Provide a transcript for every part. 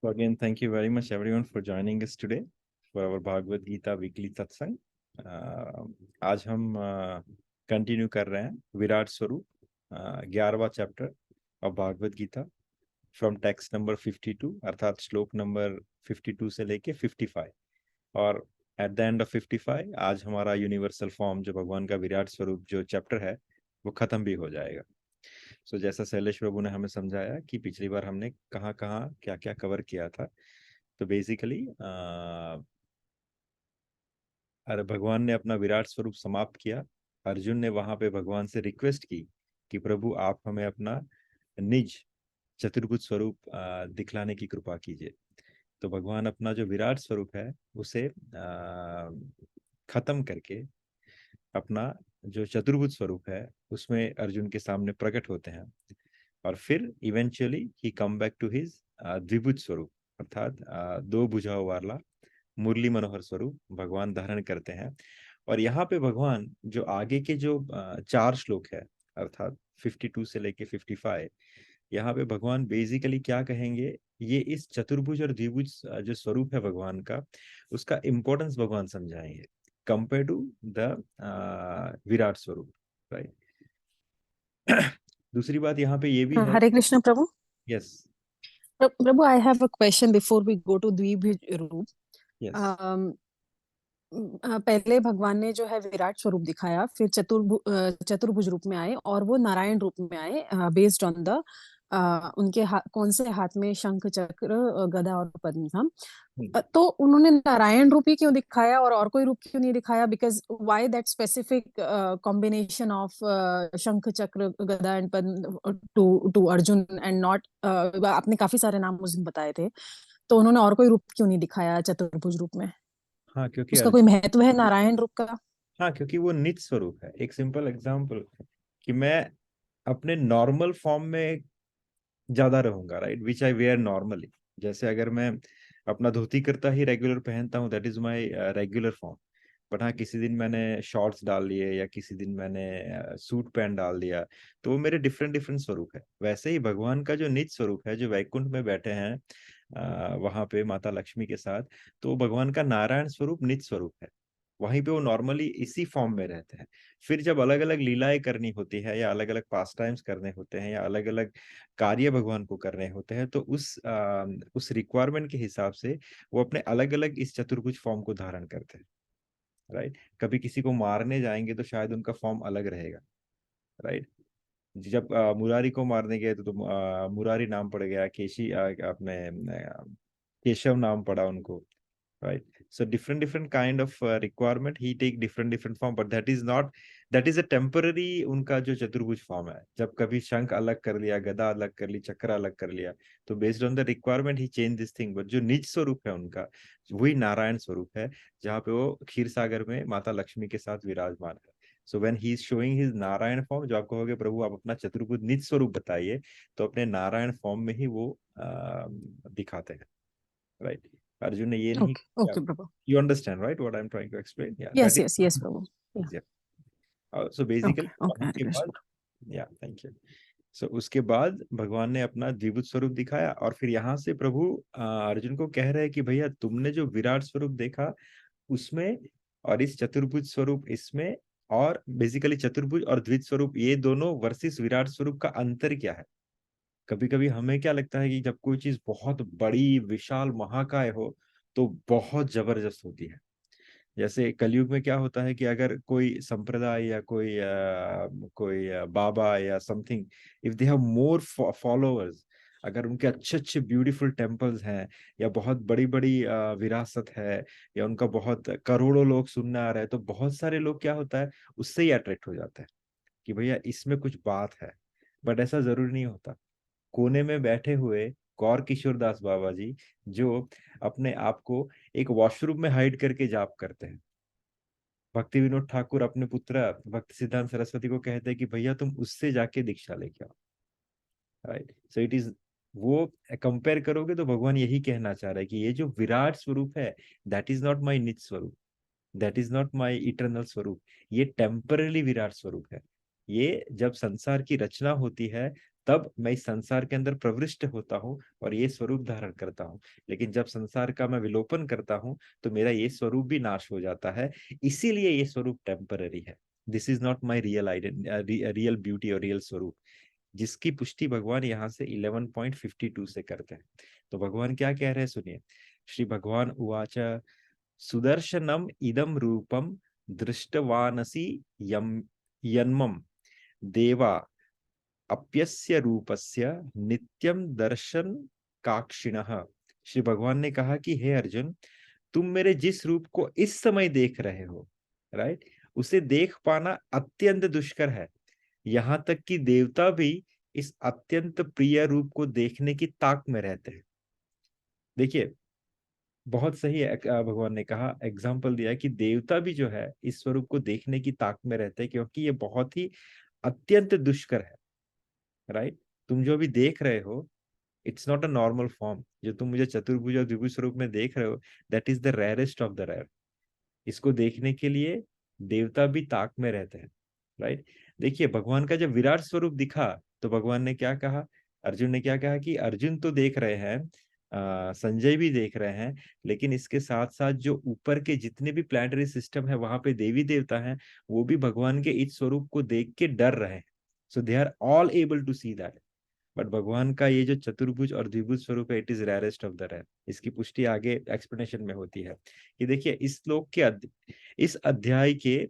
So again, thank you very much everyone for joining us today for our Bhagavad Gita weekly satsang. आज हम continue कर रहे हैं विराट स्वरूप 11वां chapter of Bhagavad Gita from text number 52 अर्थात श्लोक नंबर 52 से लेके 55 और एट द एंड ऑफ 55 आज हमारा यूनिवर्सल फॉर्म जो भगवान का विराट स्वरूप जो चैप्टर है वो खत्म भी हो जाएगा। सो जैसा शैलेश प्रभु ने हमें समझाया कि पिछली बार हमने कहाँ कहाँ क्या क्या कवर किया था, तो बेसिकली अरे भगवान ने अपना विराट स्वरूप समाप्त किया। अर्जुन ने वहां पे भगवान से रिक्वेस्ट की कि प्रभु आप हमें अपना निज चतुर्भुज स्वरूप दिखलाने की कृपा कीजिए। तो भगवान अपना जो विराट स्वरूप है उसे खत्म करके अपना जो चतुर्भुज स्वरूप है उसमें अर्जुन के सामने प्रकट होते हैं और फिर इवेंचुअली ही कम बैक टू हिज द्विभुज स्वरूप अर्थात दो भुजाओं वाला मुरली मनोहर स्वरूप भगवान धारण करते हैं। और यहाँ पे भगवान जो आगे के जो 4 श्लोक है अर्थात 52 से लेके 55, यहाँ पे भगवान बेसिकली क्या कहेंगे, ये इस चतुर्भुज और द्विभुज जो स्वरूप है भगवान का उसका इम्पोर्टेंस भगवान समझाएंगे कंपेयर टू द विराट स्वरूप, राइट। दूसरी बात यहाँ पे ये भी है। हरे कृष्ण प्रभु। यस प्रभु, I have a question before we go to द्विभुज रूप। यस पहले भगवान ने जो है विराट स्वरूप दिखाया, फिर चतुर्भुज रूप में आए और वो नारायण रूप में आए बेस्ड ऑन द उनके कौन से हाथ में शंख चक्र गदा और पद्म था। तो उन्होंने नारायण रूप ही क्यों दिखाया और कोई रूप क्यों नहीं दिखाया? Because why that specific combination of shankh chakra gada and padma to Arjun and not आपने काफी सारे नाम उस दिन बताए थे, तो उन्होंने और कोई रूप क्यों नहीं दिखाया चतुर्भुज रूप में? हाँ क्योंकि उसका कोई महत्व है नारायण रूप का? हाँ क्योंकि वो निज स्वरूप है। एक सिंपल एग्जांपल कि मैं अपने नॉर्मल फॉर्म में ज्यादा रहूंगा, right, which I wear normally. जैसे अगर मैं अपना धोती कुर्ता ही रेगुलर पहनता हूँ, that is my regular form. But हाँ किसी दिन मैंने शॉर्ट्स डाल लिए या किसी दिन मैंने सूट पैंट डाल दिया, तो वो मेरे डिफरेंट डिफरेंट स्वरूप है। वैसे ही भगवान का जो निज स्वरूप है जो वैकुंठ में बैठे हैं वहां पे माता लक्ष्मी के साथ, तो भगवान का नारायण स्वरूप निज स्वरूप है। वहीं पे वो नॉर्मली इसी फॉर्म में रहते हैं। फिर जब अलग अलग लीलाएं करनी होती है या अलग अलग पास टाइम्स करने होते हैं या अलग अलग कार्य भगवान को करने होते हैं, तो उस रिक्वायरमेंट के हिसाब से वो अपने अलग अलग इस चतुर्भुज फॉर्म को धारण करते हैं, राइट। कभी किसी को मारने जाएंगे तो शायद उनका फॉर्म अलग रहेगा, राइट। जब मुरारी को मारने गए तो मुरारी नाम पड़ गया, केशी अपने केशव नाम पड़ा उनको, right? So different kind of requirement he take different form, but that is a temporary उनका जो चतुर्भुज फॉर्म है। जब कभी शंख अलग कर लिया, गदा अलग कर ली, चक्र अलग कर लिया, तो based on the requirement he change this thing. But जो निज स्वरूप है उनका वही नारायण स्वरूप है, जहाँ पे वो क्षीर सागर में माता लक्ष्मी के साथ विराजमान है। So when he is showing his Narayan form, जो आप कहोगे प्रभु आप अपना चतुर्भुज निज स्वरूप बताइए, तो अपने नारायण फॉर्म में ही वो दिखाते हैं, राइट। अर्जुन ने ये नहीं ओके किया। Okay Prabhu. You understand, right? What I'm trying to explain? Yeah, yes that yes yes Prabhu. is yeah. So basically, okay okay वहाँ हरे के कृष्ण बाद, yeah, thank you. So उसके बाद भगवान ने अपना द्विभुज स्वरूप दिखाया और फिर यहाँ से प्रभु अर्जुन को कह रहे हैं कि भैया तुमने जो विराट स्वरूप देखा उसमें और इस चतुर्भुज स्वरूप इसमें, और बेसिकली चतुर्भुज और द्विज स्वरूप ये दोनों वर्सेस विराट स्वरूप का अंतर क्या है। कभी कभी हमें क्या लगता है कि जब कोई चीज बहुत बड़ी विशाल महाकाय हो तो बहुत जबरदस्त होती है। जैसे कलयुग में क्या होता है कि अगर कोई संप्रदाय या कोई बाबा या something, if they have more followers, अगर उनके अच्छे अच्छे ब्यूटीफुल टेम्पल्स हैं या बहुत बड़ी बड़ी विरासत है या उनका बहुत करोड़ों लोग सुनने आ रहे हैं, तो बहुत सारे लोग क्या होता है उससे ही अट्रैक्ट हो जाते हैं कि भैया इसमें कुछ बात है। बट ऐसा जरूरी नहीं होता। कोने में बैठे हुए गौर किशोर दास बाबा जी जो अपने आप को एक वॉशरूम में हाइड करके जाप करते हैं, भक्ति विनोद ठाकुर अपने पुत्र भक्ति सिद्धांत सरस्वती को कहते हैं कि भैया तुम उससे जाके दीक्षा लेके आओ, राइट। सो इट इज, वो कंपेयर करोगे तो भगवान यही कहना चाह रहा है कि ये जो विराट स्वरूप है दैट इज नॉट माई निज स्वरूप, that is not my eternal स्वरूप, ये टेम्पररी विराट स्वरूप है। ये जब संसार की रचना होती है तब मैं इस संसार के अंदर प्रविष्ट होता हूँ और ये स्वरूप धारण करता हूँ। लेकिन जब संसार का मैं विलोपन करता हूँ तो मेरा ये स्वरूप भी नाश हो जाता है, इसीलिए ये स्वरूप टेम्पररी है। This is not my real beauty और रियल स्वरूप, जिसकी पुष्टि भगवान यहाँ से 11.52 से करते हैं। तो भगवान क्या कह रहे हैं सुनिए। श्री भगवान उवाच सुदर्शनम इदम रूपम दृष्टवानसि यम यन्मम देवा अप्यस्य रूपस्य नित्यम दर्शन काक्षिणः। श्री भगवान ने कहा कि हे अर्जुन, तुम मेरे जिस रूप को इस समय देख रहे हो, राइट, उसे देख पाना अत्यंत दुष्कर है। यहाँ तक कि देवता भी इस अत्यंत प्रिय रूप को देखने की ताक में रहते हैं। देखिए, बहुत सही है, भगवान ने कहा, एग्जाम्पल दिया है कि देवता भी जो है इस स्वरूप को देखने की ताक में रहते हैं, क्योंकि ये बहुत ही अत्यंत दुष्कर है, राइट। तुम जो भी देख रहे हो, it's not a normal form. जो तुम मुझे चतुर्भुज और द्विभुज स्वरूप में देख रहे हो, that is the rarest of the rare. इसको देखने के लिए देवता भी ताक में रहते हैं, राइट। देखिए, भगवान का जब विराट स्वरूप दिखा तो भगवान ने क्या कहा, अर्जुन ने क्या कहा कि अर्जुन तो देख रहे हैं, संजय भी देख रहे हैं, लेकिन इसके साथ साथ जो ऊपर के जितने भी प्लैनेटरी सिस्टम है वहां पे देवी देवता हैं, वो भी भगवान के इस स्वरूप को देख के डर रहे हैं। So they are all able to see that. But भगवान का ये जो चतुर्भुज और द्विभुज स्वरूप है, it is rarest of the rare. इसकी पुष्टि आगे एक्सप्लेनेशन में होती है कि देखिए, इस श्लोक के इस अध्याय के,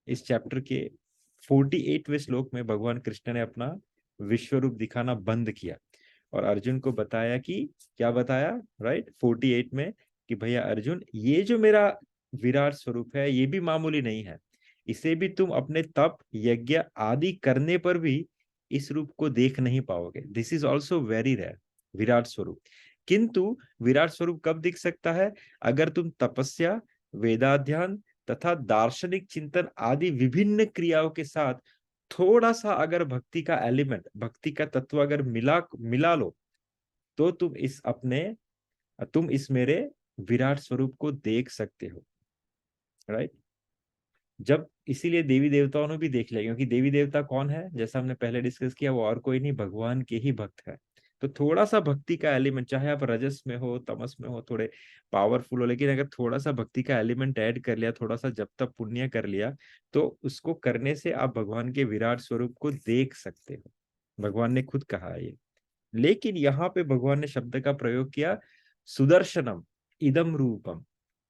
इस चैप्टर के 48वें श्लोक में भगवान कृष्ण ने अपना विश्व रूप दिखाना बंद किया और अर्जुन को बताया कि, क्या बताया, राइट, 48 में, कि भैया अर्जुन, ये जो मेरा विराट स्वरूप है ये भी मामूली नहीं है। इसे भी तुम अपने तप यज्ञ आदि करने पर भी इस रूप को देख नहीं पाओगे। This is also very rare, virat swarup. किंतु विराट स्वरूप कब दिख सकता है? अगर तुम तपस्या, वेदाध्ययन तथा दार्शनिक चिंतन आदि विभिन्न क्रियाओं के साथ थोड़ा सा अगर भक्ति का एलिमेंट, भक्ति का तत्व अगर मिला मिला लो, तो तुम इस मेरे विराट स्वरूप को देख सकते हो, राइट। जब इसीलिए देवी देवताओं ने भी देख लिया, क्योंकि देवी देवता कौन है, जैसा हमने पहले डिस्कस किया, वो और कोई नहीं, भगवान के ही भक्त है। तो थोड़ा सा भक्ति का एलिमेंट, चाहे आप रजस में हो, तमस में हो, थोड़े पावरफुल हो, लेकिन अगर थोड़ा सा भक्ति का एलिमेंट ऐड कर लिया, थोड़ा सा जब तक पुण्य कर लिया, तो उसको करने से आप भगवान के विराट स्वरूप को देख सकते हो। भगवान ने खुद कहा है ये। लेकिन यहाँ पे भगवान ने शब्द का प्रयोग किया, सुदर्शनम इदम रूपम,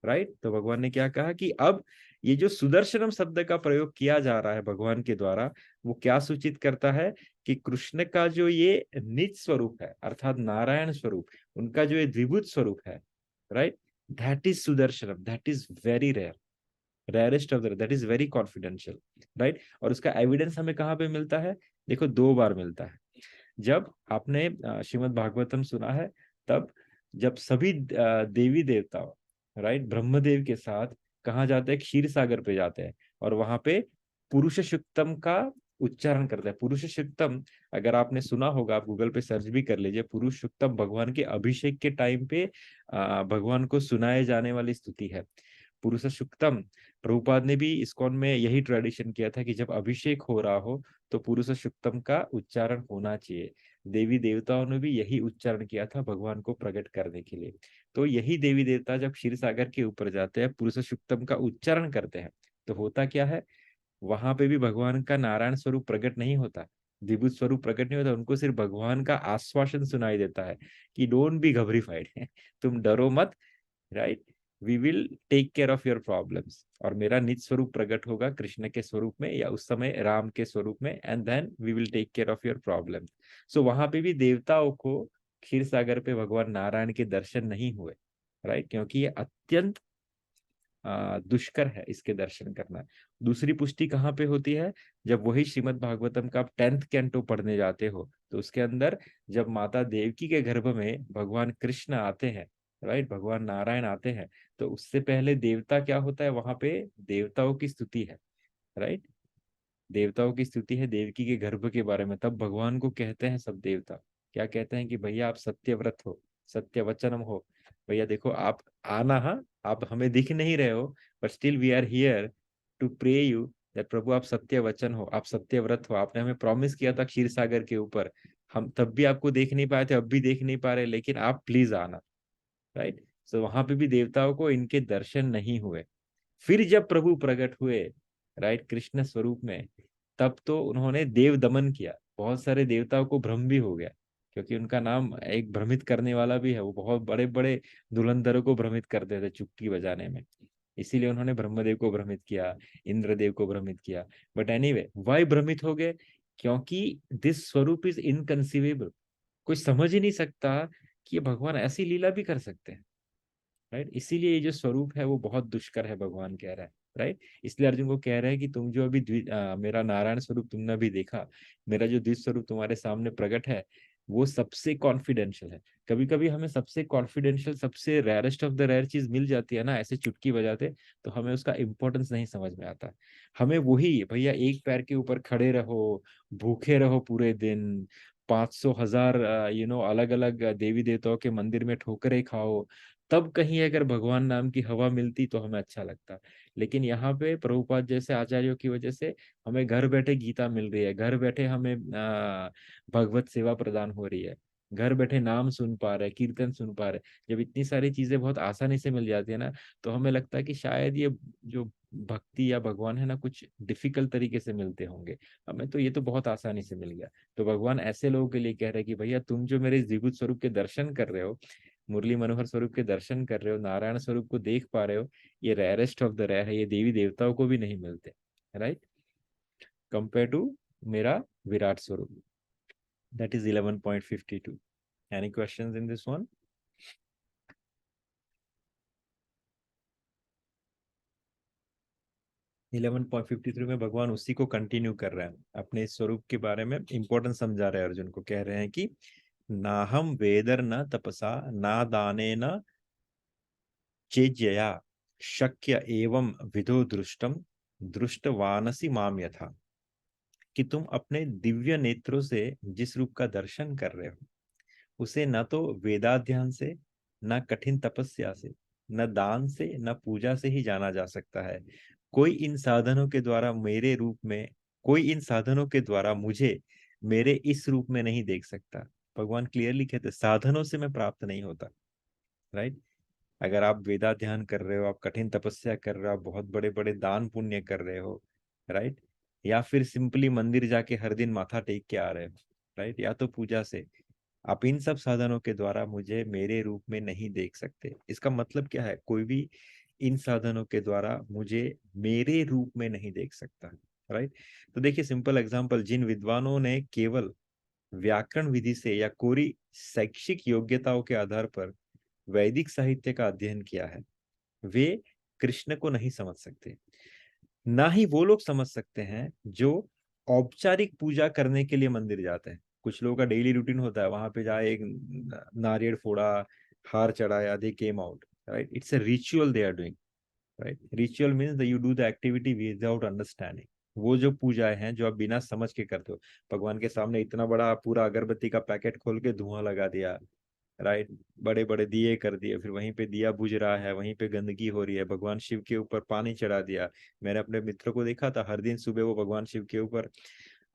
राइट। तो भगवान ने क्या कहा कि अब ये जो सुदर्शनम शब्द का प्रयोग किया जा रहा है भगवान के द्वारा, वो क्या सूचित करता है कि कृष्ण का जो ये निज स्वरूप है, अर्थात नारायण स्वरूप, उनका जो ये द्विभुज स्वरूप है, right, that is Sudarshanam, that is very rare, rarest of the, that is very confidential, right. और उसका एविडेंस हमें कहाँ पे मिलता है? देखो, दो बार मिलता है। जब आपने श्रीमद् भागवतम सुना है, तब जब सभी देवी देवता, राइट, ब्रह्मदेव के साथ कहाँ जाते हैं? क्षीर सागर पे जाते हैं और वहां पे पुरुष शुक्तम का उच्चारण करते हैं। पुरुष शुक्तम, अगर आपने सुना होगा, आप गूगल पे सर्च भी कर लीजिए, पुरुष शुक्तम भगवान के अभिषेक के टाइम पे भगवान को सुनाए जाने वाली स्तुति है, पुरुष शुक्तम। प्रभुपाद ने भी इस्कॉन में यही ट्रेडिशन किया था कि जब अभिषेक हो रहा हो तो पुरुष शुक्तम का उच्चारण होना चाहिए। देवी देवताओं ने भी यही उच्चारण किया था भगवान को प्रकट करने के लिए। तो यही देवी देवता जब क्षीर सागर के ऊपर जाते हैं, पुरुष शुक्तम का उच्चारण करते हैं, तो होता क्या है, वहां पे भी भगवान का नारायण स्वरूप प्रकट नहीं होता, द्विभुज स्वरूप प्रकट नहीं होता, उनको सिर्फ भगवान का आश्वासन सुनाई देता है कि डोंट बी घबरीफाइड, तुम डरो मत, right, we will take care of your problems. और मेरा निज स्वरूप प्रकट होगा कृष्ण के स्वरूप में या उस समय राम के स्वरूप में, and then we will take care of your problems. So वहां पे भी देवताओं को क्षीर सागर पे भगवान नारायण के दर्शन नहीं हुए, राइट, क्योंकि ये अत्यंत दुष्कर है इसके दर्शन करना। दूसरी पुष्टि कहाँ पे होती है? जब वही श्रीमद् भागवतम का आप 10th कैंटो पढ़ने जाते हो, तो उसके अंदर जब माता देवकी के गर्भ में भगवान कृष्ण आते हैं, राइट, भगवान नारायण आते हैं, तो उससे पहले देवता क्या होता है वहां पे? देवताओं की स्तुति है, राइट, देवताओं की स्तुति है देवकी के गर्भ के बारे में। तब भगवान को कहते हैं सब देवता, क्या कहते हैं कि भैया आप सत्यव्रत हो, सत्य वचनम हो, भैया देखो आप आना, हाँ, आप हमें दिख नहीं रहे हो, but still we are here to pray you that प्रभु आप सत्य वचन हो, आप सत्य व्रत हो, आपने हमें प्रॉमिस किया था क्षीर सागर के ऊपर, हम तब भी आपको देख नहीं पाए थे, अब भी देख नहीं पा रहे, लेकिन आप प्लीज आना, राइट। सो वहां पे भी देवताओं को इनके दर्शन नहीं हुए। फिर जब प्रभु प्रकट हुए, राइट, कृष्ण स्वरूप में, तब तो उन्होंने देव दमन किया, बहुत सारे देवताओं को भ्रम भी हो गया, क्योंकि उनका नाम एक भ्रमित करने वाला भी है, वो बहुत बड़े बड़े धुरंधरों को भ्रमित करते थे चुटकी बजाने में। इसीलिए उन्होंने ब्रह्मदेव को भ्रमित किया, इंद्रदेव को भ्रमित किया। बट एनीवे, वाई भ्रमित हो गए? क्योंकि दिस स्वरूप इज इनकंसीवेबल। कोई समझ ही नहीं सकता कि ये भगवान ऐसी लीला भी कर सकते हैं, राइट। इसीलिए ये जो स्वरूप है वो बहुत दुष्कर है, भगवान कह रहा है, राइट। इसलिए अर्जुन को कह रहा है कि तुम जो अभी मेरा नारायण स्वरूप तुमने अभी देखा, मेरा जो द्विज स्वरूप तुम्हारे सामने प्रकट है, वो सबसे कॉन्फिडेंशियल है। कभी कभी हमें सबसे कॉन्फिडेंशियल, सबसे रेयरेस्ट ऑफ द रेयर चीज मिल जाती है ना, ऐसे चुटकी बजाते, तो हमें उसका इंपॉर्टेंस नहीं समझ में आता। हमें वही भैया, एक पैर के ऊपर खड़े रहो, भूखे रहो पूरे दिन, 500 1000 अलग अलग देवी देवताओं के मंदिर में ठोकरे खाओ, तब कहीं अगर भगवान नाम की हवा मिलती तो हमें अच्छा लगता। लेकिन यहाँ पे प्रभुपाद जैसे आचार्यों की वजह से हमें घर बैठे गीता मिल रही है, घर बैठे हमें भगवत सेवा प्रदान हो रही है, घर बैठे नाम सुन पा रहे, कीर्तन सुन पा रहे। जब इतनी सारी चीजें बहुत आसानी से मिल जाती है ना, तो हमें लगता है कि शायद ये जो भक्ति या भगवान है ना, कुछ डिफिकल्ट तरीके से मिलते होंगे, हमें तो ये तो बहुत आसानी से मिल गया। तो भगवान ऐसे लोगों के लिए कह रहे हैं कि भैया तुम जो मेरे इस द्विभुज स्वरूप के दर्शन कर रहे हो, मुरली मनोहर स्वरूप के दर्शन कर रहे हो, नारायण स्वरूप को देख पा रहे हो, ये रेयरेस्ट ऑफ द रेयर है, ये देवी देवताओं को भी नहीं मिलते, राइट, कंपेयर टू मेरा विराट स्वरूप। That is 11.52। Any questions in this one? 11.53 में भगवान उसी को कंटिन्यू कर रहे हैं, अपने इस स्वरूप के बारे में इंपॉर्टेंस समझा रहे हैं अर्जुन को। कह रहे हैं कि ना हम वेदर न तपसा ना दाने न चेज्यया शक्य एवं विदो दृष्टम दृष्टवानसी माम यथा, कि तुम अपने दिव्य नेत्रों से जिस रूप का दर्शन कर रहे हो, उसे न तो वेदाध्ययन से, न कठिन तपस्या से, न दान से, न पूजा से ही जाना जा सकता है। कोई इन साधनों के द्वारा मेरे रूप में, कोई इन साधनों के द्वारा मुझे मेरे इस रूप में नहीं देख सकता। भगवान क्लियरली कहते साधनों से मैं प्राप्त नहीं होता, राइट। अगर आप वेदा ध्यान कर रहे हो, आप कठिन तपस्या कर रहे हो, आप बहुत बड़े बड़े दान पुण्य कर रहे हो, राइट, या फिर सिंपली मंदिर जाके हर दिन माथा टेक के आ रहे हो, राइट, या तो पूजा से, आप इन सब साधनों के द्वारा मुझे मेरे रूप में नहीं देख सकते। इसका मतलब क्या है? कोई भी इन साधनों के द्वारा मुझे मेरे रूप में नहीं देख सकता, राइट। तो देखिए सिंपल एग्जांपल, जिन विद्वानों ने केवल व्याकरण विधि से या कोरी शैक्षिक योग्यताओं के आधार पर वैदिक साहित्य का अध्ययन किया है, वे कृष्ण को नहीं समझ सकते। ना ही वो लोग समझ सकते हैं जो औपचारिक पूजा करने के लिए मंदिर जाते हैं। कुछ लोगों का डेली रूटीन होता है, वहां पे जाए, एक नारियल फोड़ा, हार चढ़ाया, they came out, right. It's a ritual they are doing, right. Ritual means you do the activity without understanding. वो जो पूजाएं हैं जो आप बिना समझ के करते हो, भगवान के सामने इतना बड़ा पूरा अगरबत्ती का पैकेट खोल के धुआं लगा दिया, राइट, बड़े बड़े दिए कर दिए, फिर वहीं पे दिया बुझ रहा है, वहीं पे गंदगी हो रही है, भगवान शिव के ऊपर पानी चढ़ा दिया। मैंने अपने मित्रों को देखा था, हर दिन सुबह वो भगवान शिव के ऊपर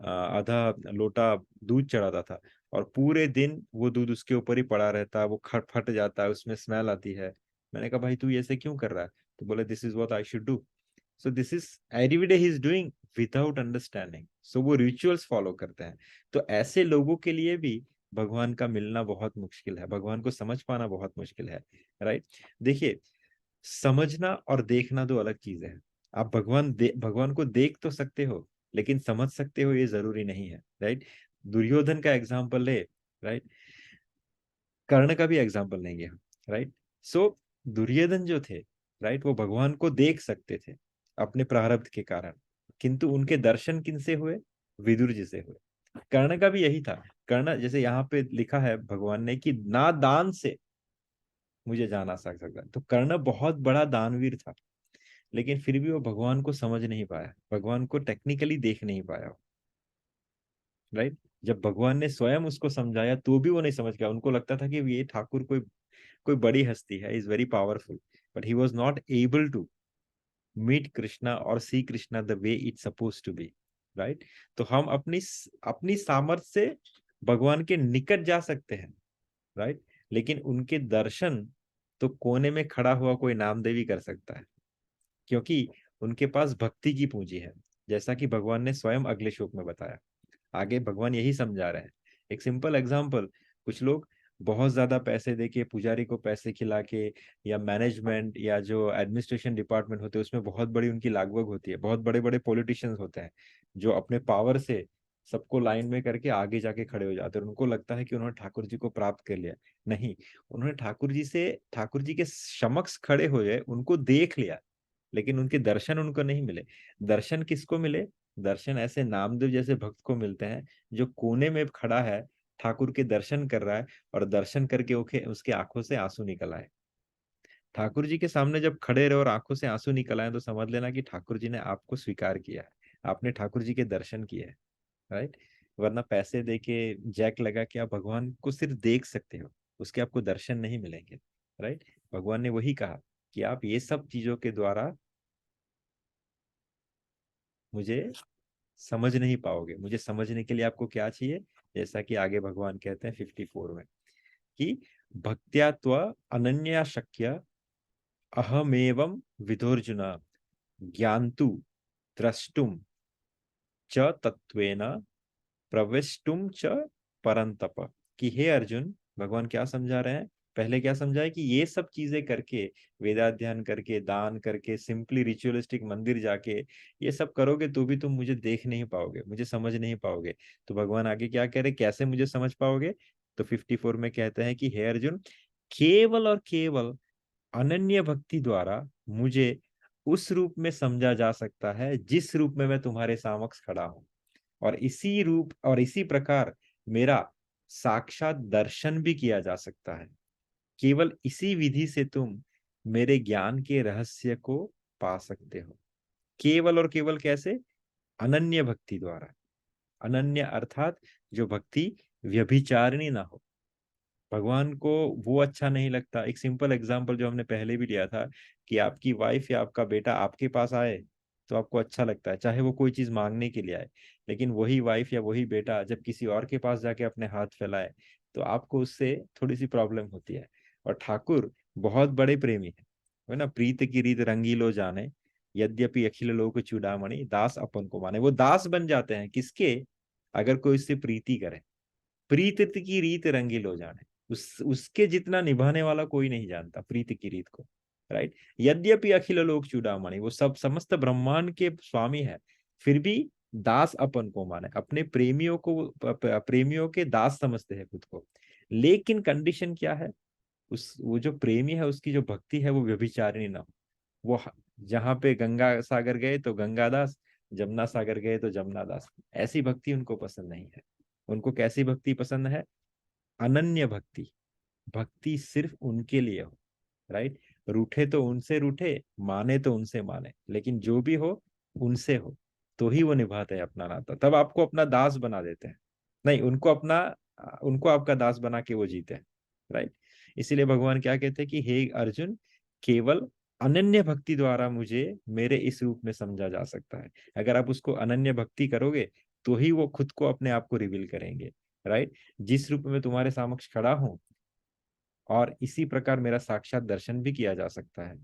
आधा लोटा दूध चढ़ाता था, और पूरे दिन वो दूध उसके ऊपर ही पड़ा रहता है, वो खट फट जाता है, उसमें स्मेल आती है। मैंने कहा भाई तू ऐसे क्यों कर रहा है? तो बोले this is what I should do. So this is every day he is doing without understanding, so वो रिचुअल्स फॉलो करते हैं। तो ऐसे लोगों के लिए भी भगवान का मिलना बहुत मुश्किल है, भगवान को समझ पाना बहुत मुश्किल है, राइट। देखिए, समझना और देखना दो अलग चीजें हैं। आप भगवान को देख तो सकते हो, लेकिन समझ सकते हो ये जरूरी नहीं है, राइट। दुर्योधन का एग्जाम्पल ले, राइट, कर्ण का भी एग्जाम्पल लेंगे हम, राइट। सो दुर्योधन जो थे, राइट, वो भगवान को देख सकते थे अपने प्रारब्ध के कारण, किंतु उनके दर्शन किनसे हुए? विदुर जी से हुए। कर्ण का भी यही था। कर्ण, जैसे यहाँ पे लिखा है भगवान ने कि ना दान से मुझे जाना सकता, तो कर्ण बहुत बड़ा दानवीर था, लेकिन फिर भी वो भगवान को समझ नहीं पाया, भगवान को टेक्निकली देख नहीं पाया, राइट। जब भगवान ने स्वयं उसको समझाया तो भी वो नहीं समझ गया, उनको लगता था कि ये ठाकुर कोई कोई बड़ी हस्ती है, is very powerful, but he was not able to meet Krishna और see Krishna the way it's suppose to be, right. तो हम अपनी अपनी सामर्थ्य से भगवान के निकट जा सकते हैं, राइट। लेकिन उनके दर्शन तो कोने में खड़ा हुआ कोई नामदेव ही कर सकता है, क्योंकि उनके पास भक्ति की पूंजी है, जैसा कि भगवान ने स्वयं अगले श्लोक में बताया। आगे भगवान यही समझा रहे हैं। एक सिंपल एग्जांपल, कुछ लोग बहुत ज्यादा पैसे देके पुजारी को पैसे खिला के, या मैनेजमेंट या जो एडमिनिस्ट्रेशन डिपार्टमेंट होते हैं उसमें बहुत बड़ी उनकी लागवग होती है, बहुत बड़े बड़े पॉलिटिशियंस होते हैं जो अपने पावर से सबको लाइन में करके आगे जाके खड़े हो जाते हैं, और उनको लगता है कि उन्होंने ठाकुर जी को प्राप्त कर लिया। नहीं, उन्होंने ठाकुर जी के समक्ष खड़े हो गए, उनको देख लिया, लेकिन उनके दर्शन उनको नहीं मिले। दर्शन किसको मिले? दर्शन ऐसे नामदेव जैसे भक्त को मिलते हैं जो कोने में खड़ा है, ठाकुर के दर्शन कर रहा है, और दर्शन करके उसके आंखों से आंसू निकल आए। ठाकुर जी के सामने जब खड़े रहे और आंखों से आंसू निकल आए, तो समझ लेना कि ठाकुर जी ने आपको स्वीकार किया है, आपने ठाकुर जी के दर्शन किए हैं, राइट। वरना पैसे देके जैक लगा के आप भगवान को सिर्फ देख सकते हो, उसके आपको दर्शन नहीं मिलेंगे, राइट। भगवान ने वही कहा कि आप ये सब चीजों के द्वारा मुझे समझ नहीं पाओगे। मुझे समझने के लिए आपको क्या चाहिए? जैसा कि आगे भगवान कहते हैं 54 में कि भक्त्या त्व अनन्या शक्य अहमेवं विदुर्जुन ज्ञान्तु द्रष्टुम च तत्वेन प्रविष्टुम च परंतप। कि हे अर्जुन, भगवान क्या समझा रहे हैं? पहले क्या समझा है कि ये सब चीजें करके, वेदाध्ययन करके, दान करके, सिंपली रिचुअलिस्टिक मंदिर जाके ये सब करोगे तो भी तुम मुझे देख नहीं पाओगे, मुझे समझ नहीं पाओगे। तो भगवान आगे क्या कह रहे, कैसे मुझे समझ पाओगे? तो 54 में कहते हैं कि हे अर्जुन, केवल और केवल अनन्य भक्ति द्वारा मुझे उस रूप में समझा जा सकता है जिस रूप में मैं तुम्हारे समक्ष खड़ा हूं, और इसी रूप और इसी प्रकार मेरा साक्षात दर्शन भी किया जा सकता है। केवल इसी विधि से तुम मेरे ज्ञान के रहस्य को पा सकते हो। केवल और केवल कैसे? अनन्य भक्ति द्वारा। अनन्य अर्थात जो भक्ति व्यभिचारिणी ना हो। भगवान को वो अच्छा नहीं लगता। एक सिंपल एग्जांपल जो हमने पहले भी लिया था, कि आपकी वाइफ या आपका बेटा आपके पास आए तो आपको अच्छा लगता है, चाहे वो कोई चीज मांगने के लिए आए। लेकिन वही वाइफ या वही बेटा जब किसी और के पास जाके अपने हाथ फैलाए, तो आपको उससे थोड़ी सी प्रॉब्लम होती है। और ठाकुर बहुत बड़े प्रेमी है ना। प्रीत की रीत रंगीलो जाने, यद्यपि अखिल लोक चूड़ामणि, दास अपन को माने। वो दास बन जाते हैं किसके? अगर कोई उससे प्रीति करे। प्रीत की रीत रंगील हो जाने, उसके जितना निभाने वाला कोई नहीं जानता प्रीति की रीत को, राइट। यद्यपि अखिल लोक चूड़ामणि, वो सब समस्त ब्रह्मांड के स्वामी है, फिर भी दास अपन को माने, अपने प्रेमियों को प्रेमियों के दास समझते हैं खुद को। लेकिन कंडीशन क्या है? उस वो जो प्रेमी है उसकी जो भक्ति है वो व्यभिचारिणी ना हो। वो जहाँ पे गंगा सागर गए तो गंगा दास, जमुना सागर गए तो जमुना दास। ऐसी भक्ति उनको पसंद नहीं है। उनको कैसी भक्ति पसंद है? अनन्य भक्ति। भक्ति सिर्फ उनके लिए हो, राइट। रूठे तो उनसे रूठे, माने तो उनसे माने, लेकिन जो भी हो उनसे हो, तो ही वो निभाते हैं अपना नाता। तब आपको अपना दास बना देते हैं। नहीं, उनको आपका दास बना के वो जीते हैं, राइट। इसीलिए भगवान क्या कहते हैं कि हे अर्जुन, केवल अनन्य भक्ति द्वारा मुझे मेरे इस रूप में समझा जा सकता है। अगर आप उसको अनन्य भक्ति करोगे तो ही वो खुद को अपने आप को रिवील करेंगे, राइट। जिस रूप में तुम्हारे समक्ष खड़ा हूं, और इसी प्रकार मेरा साक्षात दर्शन भी किया जा सकता है।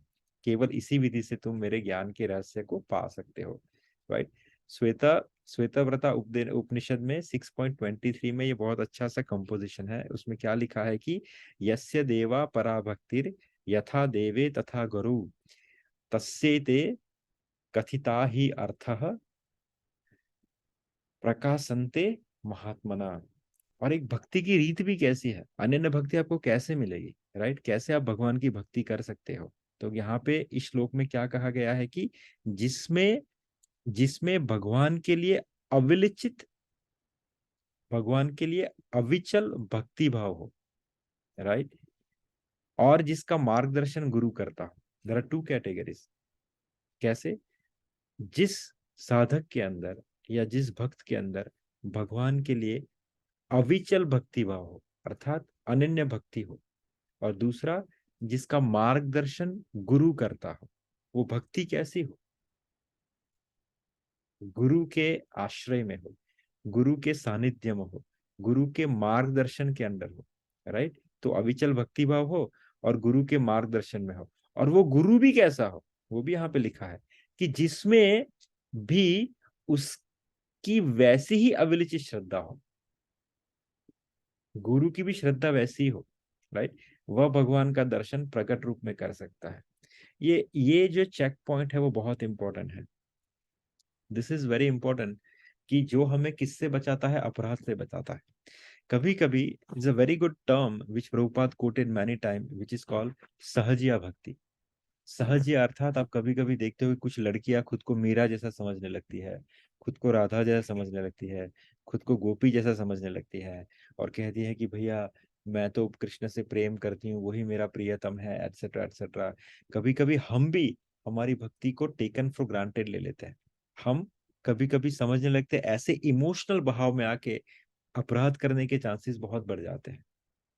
केवल इसी विधि से तुम मेरे ज्ञान के रहस्य को पा सकते हो, राइट। श्वेता श्वेतव्रता उपनिषद में 6.23 में ये बहुत अच्छा सा कंपोजिशन है। उसमें क्या लिखा है कि यस्य देवा परा भक्तिर यथा देवे तथा गुरु तस्येते कथिता ही अर्थः प्रकाशन्ते महात्मना। और एक भक्ति की रीत भी कैसी है, अनन्य भक्ति आपको कैसे मिलेगी, राइट। कैसे आप भगवान की भक्ति कर सकते हो? तो यहाँ पे इस श्लोक में क्या कहा गया है कि जिसमें जिसमें भगवान के लिए अविलिचित, भगवान के लिए अविचल भक्ति भाव हो, राइट। और जिसका मार्गदर्शन गुरु करता हो। There are two categories. कैसे? जिस साधक के अंदर या जिस भक्त के अंदर भगवान के लिए अविचल भक्ति भाव हो, अर्थात अनन्य भक्ति हो। और दूसरा, जिसका मार्गदर्शन गुरु करता हो। वो भक्ति कैसी हो? गुरु के आश्रय में हो, गुरु के सानिध्य में हो, गुरु के मार्गदर्शन के अंडर हो, राइट। तो अविचल भक्ति भाव हो और गुरु के मार्गदर्शन में हो, और वो गुरु भी कैसा हो, वो भी यहाँ पे लिखा है कि जिसमें भी उसकी वैसी ही अविचलित श्रद्धा हो, गुरु की भी श्रद्धा वैसी हो, राइट। वह भगवान का दर्शन प्रकट रूप में कर सकता है। ये जो चेक पॉइंट है वो बहुत इंपॉर्टेंट है। दिस इज वेरी इंपॉर्टेंट कि जो हमें किससे बचाता है, अपराध से बचाता है। कभी कभी is a very good term which Prabhupada coated many time which is called Sahajiya भक्ति। सहजिया अर्थात आप कभी कभी देखते हो कुछ लड़कियां खुद को मीरा जैसा समझने लगती है, खुद को राधा जैसा समझने लगती है, खुद को गोपी जैसा समझने लगती है, और कहती है कि भैया मैं तो कृष्ण से प्रेम करती हूँ, वही मेरा प्रियतम है, एटसेट्रा एटसेट्रा। कभी कभी हम भी हमारी भक्ति को टेकन फॉर ग्रांटेड ले लेते हैं। हम कभी कभी समझने लगते हैं, ऐसे इमोशनल बहाव में आके अपराध करने के चांसेस बहुत बढ़ जाते हैं,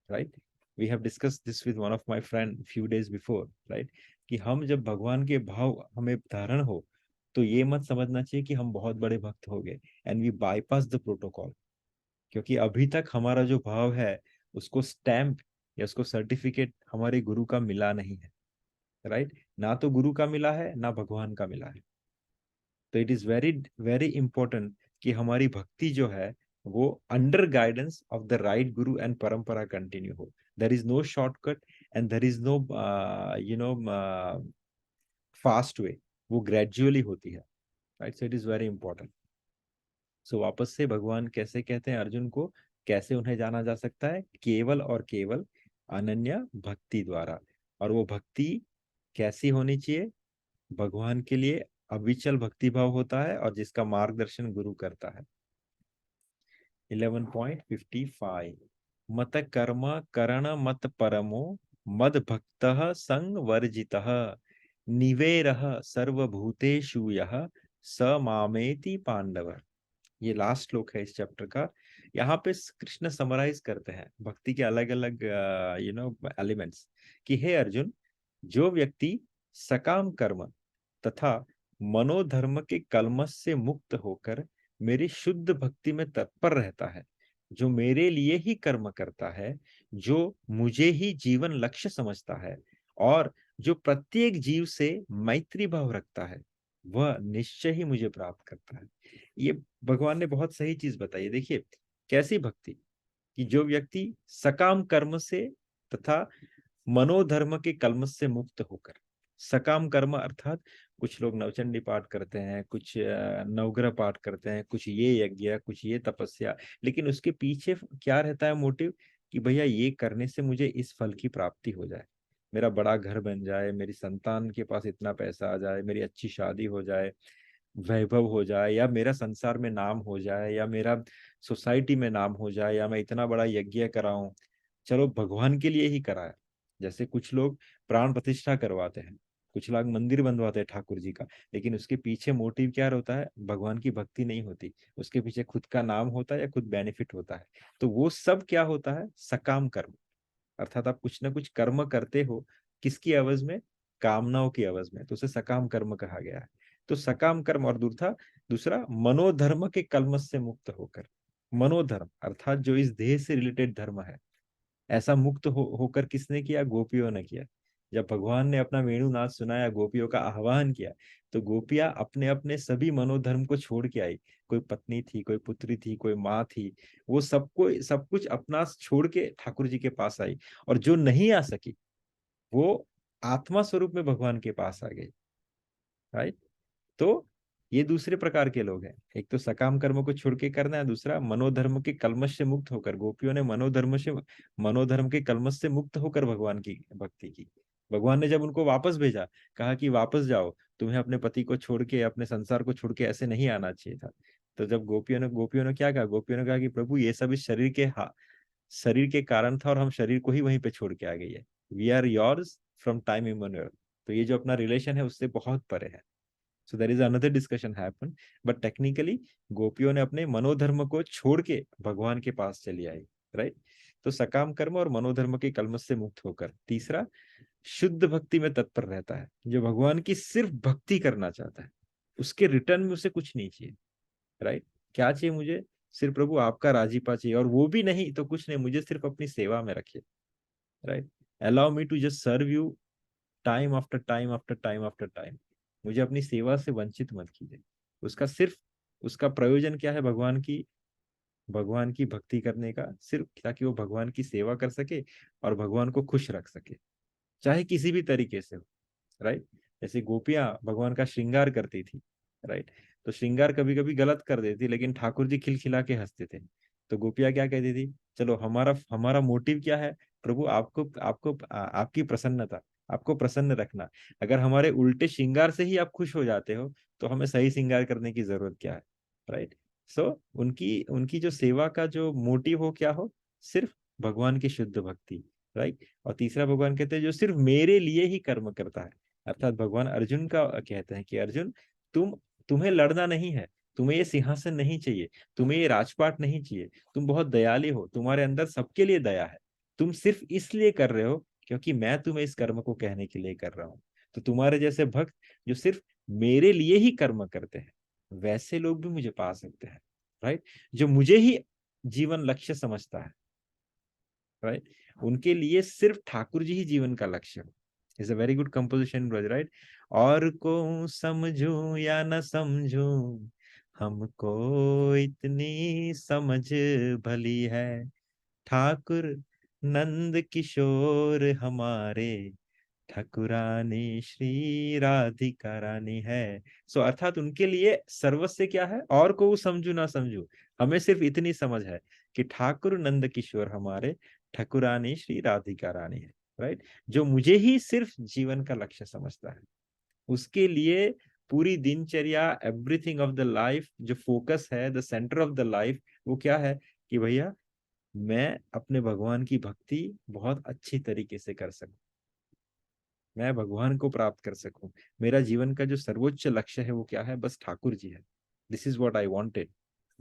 right. We have discuss this with one of my friend few days before, right. कि हम जब भगवान के भाव हमें धारण हो, तो ये मत समझना चाहिए कि हम बहुत बड़े भक्त हो गए and we bypass the protocol, क्योंकि अभी तक हमारा जो भाव है उसको स्टैम्प या उसको सर्टिफिकेट हमारे गुरु का मिला नहीं है, राइट। ना तो गुरु का मिला है, ना भगवान का मिला है। तो it is very very important कि हमारी भक्ति जो है वो under guidance of the right guru and parampara continue हो। There is no shortcut and there is no fast way, वो ग्रेजुअली होती है, right. So it is very important. So वापस से भगवान कैसे कहते हैं अर्जुन को, कैसे उन्हें जाना जा सकता है, केवल और केवल अनन्य भक्ति द्वारा। और वो भक्ति कैसी होनी चाहिए, भगवान के लिए अविचल भक्ति भाव होता है और जिसका मार्गदर्शन गुरु करता है। 11.55 मत कर्म करण मत परमो मद भक्त संग वर्जितः निवेरः सर्वभूतेषु यः स मामेति पांडव। ये लास्ट श्लोक है इस चैप्टर का। यहाँ पे कृष्ण समराइज करते हैं भक्ति के अलग अलग एलिमेंट्स, कि हे अर्जुन, जो व्यक्ति सकाम कर्म तथा मनोधर्म के कलमश से मुक्त होकर मेरी शुद्ध भक्ति में तत्पर रहता है, जो मेरे लिए ही कर्म करता है, जो मुझे ही जीवन लक्ष्य समझता है, और जो प्रत्येक जीव से मैत्री भाव रखता है, वह निश्चय ही मुझे प्राप्त करता है। ये भगवान ने बहुत सही चीज बताई। देखिए कैसी भक्ति, कि जो व्यक्ति सकाम कर्म से तथा मनोधर्म के कलमश से मुक्त होकर, सकाम कर्म अर्थात कुछ लोग नवचंडी पाठ करते हैं, कुछ नवग्रह पाठ करते हैं, कुछ ये यज्ञ, कुछ ये तपस्या, लेकिन उसके पीछे क्या रहता है मोटिव, कि भैया ये करने से मुझे इस फल की प्राप्ति हो जाए, मेरा बड़ा घर बन जाए, मेरी संतान के पास इतना पैसा आ जाए, मेरी अच्छी शादी हो जाए, वैभव हो जाए, या मेरा संसार में नाम हो जाए, या मेरा सोसाइटी में नाम हो जाए, या मैं इतना बड़ा यज्ञ कराऊं। चलो भगवान के लिए ही कराया। जैसे कुछ लोग प्राण प्रतिष्ठा करवाते हैं, कुछ लोग मंदिर बनवाते हैं ठाकुर जी का, लेकिन उसके पीछे मोटिव क्या होता है, भगवान की भक्ति नहीं होती, उसके पीछे खुद का नाम होता है या खुद बेनिफिट होता है। तो वो सब क्या होता है, सकाम कर्म। अर्थात आप कुछ ना कुछ कर्म करते हो, किसकी एवज में, कामनाओं की एवज में, तो उसे सकाम कर्म कहा गया है। तो सकाम कर्म, और दूसरा दूसरा मनोधर्म के कलमश से मुक्त होकर, मनोधर्म अर्थात जो इस देह से रिलेटेड धर्म है, ऐसा मुक्त होकर किसने किया, गोपियों ने किया। जब भगवान ने अपना वेणुनाद सुनाया, गोपियों का आह्वान किया, तो गोपियां अपने अपने सभी मनोधर्म को छोड़ के आई। कोई पत्नी थी, कोई पुत्री थी, कोई माँ थी, वो सबको सब कुछ अपना छोड़ के ठाकुर जी के पास आई। और जो नहीं आ सकी, वो आत्मा स्वरूप में भगवान के पास आ गई, राइट। तो ये दूसरे प्रकार के लोग हैं, एक तो सकाम कर्म को छोड़ के करना है, दूसरा मनोधर्म के कलमश से मुक्त होकर। गोपियों ने मनोधर्म के कलमश से मुक्त होकर भगवान की भक्ति की। भगवान ने जब उनको वापस भेजा, कहा कि वापस जाओ, तुम्हें अपने पति को छोड़ के, अपने संसार को छोड़ के ऐसे नहीं आना चाहिए था। तो जब गोपियों ने क्या कहा, गोपियों ने कहा कि प्रभु ये सब इस शरीर के कारण था, और हम शरीर को ही वहीं पे छोड़ के आ गई है। We are yours from time immemorial. तो ये जो अपना रिलेशन है उससे बहुत परे है। So there is another discussion happen, but technically गोपियों ने अपने मनोधर्म को छोड़ के भगवान के पास चली आई, राइट। तो सकाम कर्म और मनोधर्म के कलमश से मुक्त होकर। तीसरा, शुद्ध भक्ति में तत्पर रहता है, जो भगवान की सिर्फ भक्ति करना चाहता है, उसके रिटर्न में उसे कुछ नहीं चाहिए, राइट। क्या चाहिए मुझे? सिर्फ प्रभु आपका राजीपा चाहिए, और वो भी नहीं तो कुछ नहीं, मुझे सिर्फ अपनी सेवा में रखिए, right. Allow me to just serve you time after time after time after time. मुझे अपनी सेवा से वंचित मत कीजिए। उसका सिर्फ, उसका प्रयोजन क्या है? भगवान की भक्ति करने का, सिर्फ ताकि वो भगवान की सेवा कर सके और भगवान को खुश रख सके, चाहे किसी भी तरीके से हो, राइट। जैसे गोपियां भगवान का श्रृंगार करती थी, राइट। तो श्रृंगार कभी कभी गलत कर देती, लेकिन ठाकुर जी खिलखिला के हंसते थे। तो गोपियां क्या कहती थी? चलो, हमारा हमारा मोटिव क्या है? प्रभु आपको आपको आपकी प्रसन्नता, आपको प्रसन्न रखना। अगर हमारे उल्टे श्रृंगार से ही आप खुश हो जाते हो, तो हमें सही श्रृंगार करने की जरूरत क्या है, राइट। सो उनकी उनकी जो सेवा का जो मोटिव हो, क्या हो? सिर्फ भगवान की शुद्ध भक्ति, राइट। और तीसरा भगवान कहते हैं जो सिर्फ मेरे लिए ही कर्म करता है। अर्थात भगवान अर्जुन का कहते हैं कि अर्जुन, तुम्हें लड़ना नहीं है, तुम्हें ये सिंहासन नहीं चाहिए, तुम्हें ये राजपाट नहीं चाहिए, तुम बहुत दयालु हो, तुम्हारे अंदर सबके लिए दया है, तुम सिर्फ इसलिए कर रहे हो क्योंकि मैं तुम्हें इस कर्म को कहने के लिए कर रहा हूं। तो तुम्हारे जैसे भक्त जो सिर्फ मेरे लिए ही कर्म करते हैं, वैसे लोग भी मुझे पा सकते हैं, राइट। जो मुझे ही जीवन लक्ष्य समझता है, राइट, उनके लिए सिर्फ ठाकुर जी ही जीवन का लक्ष्य हो। Is a very good composition, Braj, right. और को समझू या न समझू, हमको इतनी समझ भली है, ठाकुर नंद किशोर हमारे, ठाकुरानी श्री राधिका रानी है। सो अर्थात उनके लिए सर्वस्व क्या है? और को समझू ना समझू, हमें सिर्फ इतनी समझ है कि ठाकुर नंद किशोर हमारे, ठाकुरानी श्री राधिका रानी है, राइट। जो मुझे ही सिर्फ जीवन का लक्ष्य समझता है, उसके लिए पूरी दिनचर्या, एवरीथिंग ऑफ द लाइफ, जो फोकस है, the centre of the life, वो क्या है? कि भैया मैं अपने भगवान की भक्ति बहुत अच्छी तरीके से कर सकूं, मैं भगवान को प्राप्त कर सकूं। मेरा जीवन का जो सर्वोच्च लक्ष्य है वो क्या है? बस ठाकुर जी है। This is what I wanted.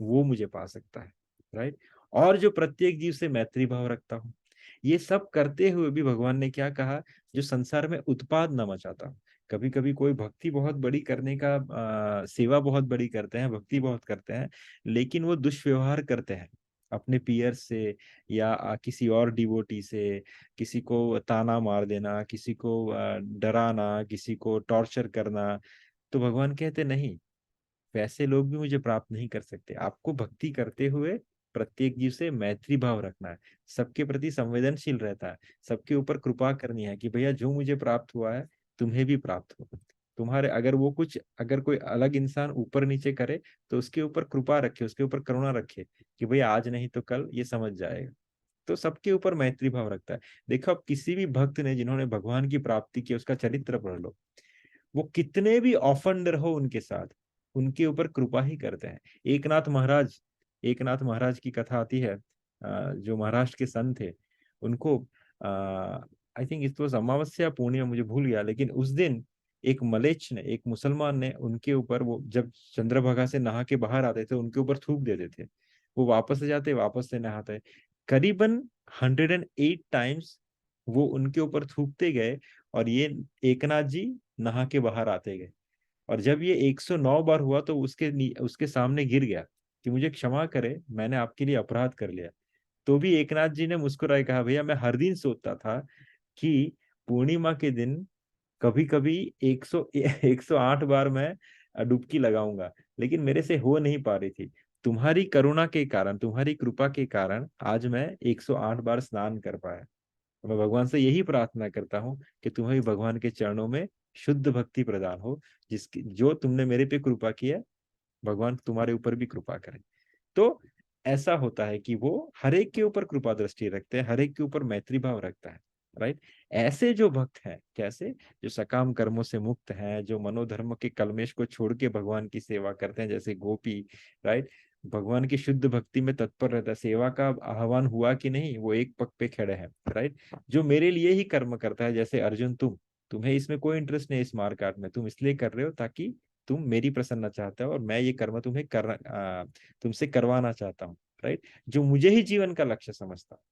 वो मुझे पा सकता है, राइट। और जो प्रत्येक जीव से मैत्री भाव रखता हूँ, ये सब करते हुए भी भगवान ने क्या कहा? जो संसार में उत्पाद न मचाता हूँ। कभी कभी कोई भक्ति बहुत बड़ी करने का सेवा बहुत बड़ी करते हैं, भक्ति बहुत करते हैं, लेकिन वो दुष्व्यवहार करते हैं अपने पीयर से, या किसी और डिवोटी से, किसी को ताना मार देना, किसी को डराना, किसी को टॉर्चर करना। तो भगवान कहते नहीं, वैसे लोग भी मुझे प्राप्त नहीं कर सकते। आपको भक्ति करते हुए प्रत्येक जीव से मैत्री भाव रखना है, सबके प्रति संवेदनशील रहता है, सबके ऊपर कृपा करनी है कि भैया जो मुझे प्राप्त हुआ है तुम्हें भी प्राप्त हो। तुम्हारे अगर वो कुछ, अगर कोई अलग इंसान ऊपर नीचे करे, तो उसके ऊपर कृपा रखे, उसके ऊपर करुणा रखे कि भैया आज नहीं तो कल ये समझ जाएगा। तो सबके ऊपर मैत्री भाव रखता है। देखो, अब किसी भी भक्त ने जिन्होंने भगवान की प्राप्ति की, उसका चरित्र पढ़ लो, वो कितने भी ऑफेंडर हो उनके साथ, उनके ऊपर कृपा ही करते हैं। एकनाथ महाराज की कथा आती है, जो महाराष्ट्र के संत थे, उनको आई थिंक इट वाज अमावस्या पूर्णिमा, मुझे भूल गया, लेकिन उस दिन एक मलेच्छ ने, एक मुसलमान ने उनके ऊपर, वो जब चंद्रभागा से नहा के बाहर आते थे उनके ऊपर थूक देते थे, वो वापस से जाते, वापस से नहाते, करीबन 108 टाइम्स वो उनके ऊपर थूकते गए, और ये एकनाथ जी नहा के बाहर आते गए। और जब ये 109 बार हुआ तो उसके सामने गिर गया कि मुझे क्षमा करे, मैंने आपके लिए अपराध कर लिया। तो भी एकनाथ जी ने मुस्कुराए कहा, भैया मैं हर दिन सोचता था कि पूर्णिमा के दिन कभी कभी 108 बार मैं डुबकी लगाऊंगा, लेकिन मेरे से हो नहीं पा रही थी। तुम्हारी करुणा के कारण, तुम्हारी कृपा के कारण आज मैं 108 बार स्नान कर पाया। तो मैं भगवान से यही प्रार्थना करता हूँ कि तुम्हें भी भगवान के चरणों में शुद्ध भक्ति प्रदान हो, जिसकी जो तुमने मेरे पे कृपा किया, भगवान तुम्हारे ऊपर भी कृपा करे। तो ऐसा होता है कि वो हर एक के ऊपर कृपा दृष्टि रखते हैं, हर एक के ऊपर मैत्री भाव रखता है, राइट। ऐसे जो भक्त हैं, कैसे? जो सकाम कर्मों से मुक्त हैं, जो मनोधर्म के कलमेश को छोड़ के भगवान की सेवा करते हैं, जैसे गोपी, राइट। भगवान की शुद्ध भक्ति में तत्पर रहता है, सेवा का आह्वान हुआ कि नहीं, वो एक पग पे खड़े हैं, राइट। जो मेरे लिए ही कर्म करता है, जैसे अर्जुन, तुम्हें इसमें कोई इंटरेस्ट नहीं, इस मार काट में, तुम इसलिए कर रहे हो ताकि तुम मेरी प्रसन्नता चाहते हो, और मैं ये कर्म तुमसे करवाना चाहता हूँ, राइट। जो मुझे ही जीवन का लक्ष्य समझता,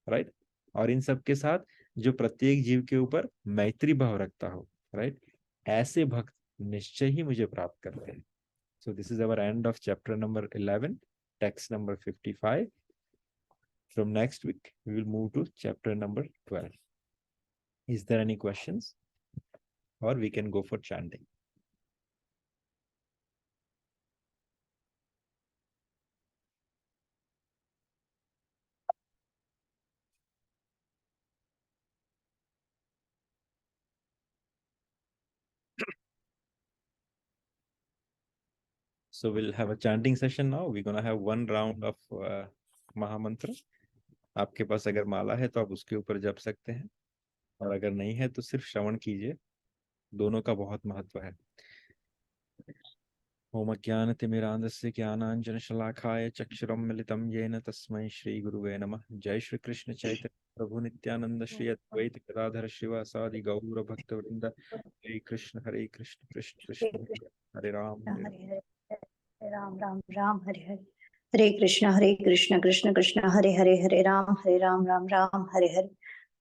राइट। और इन सब के साथ जो प्रत्येक जीव के ऊपर मैत्री भाव रखता हो, राइट। ऐसे भक्त निश्चय ही मुझे प्राप्त करते हैं। So this is our end of chapter number 11, text number 55. From next week, we will move to chapter number 12. Is there any questions? Or we can go for chanting. So we'll have a chanting session now. We're gonna have one round of महामंत्र. आपके पास अगर माला है तो आप उसके ऊपर जप सकते हैं, और अगर नहीं है तो सिर्फ श्रवण कीजिए। दोनों का बहुत महत्व है। ओम ज्ञानतिमिरान्धस्य ज्ञानाञ्जनशलाकाय चक्षुरुन्मिलितं येन तस्मै श्रीगुरुवे नमः। जय श्री कृष्ण चैतन्य प्रभु नित्यानंद श्री अद्वैत गदाधर शिवासादि गौर भक्तवृंद। हरे कृष्ण कृष्ण कृष्ण हरे राम राम राम राम हरे हरे। हरे कृष्ण कृष्ण कृष्ण हरे हरे, हरे राम राम राम हरे हरे।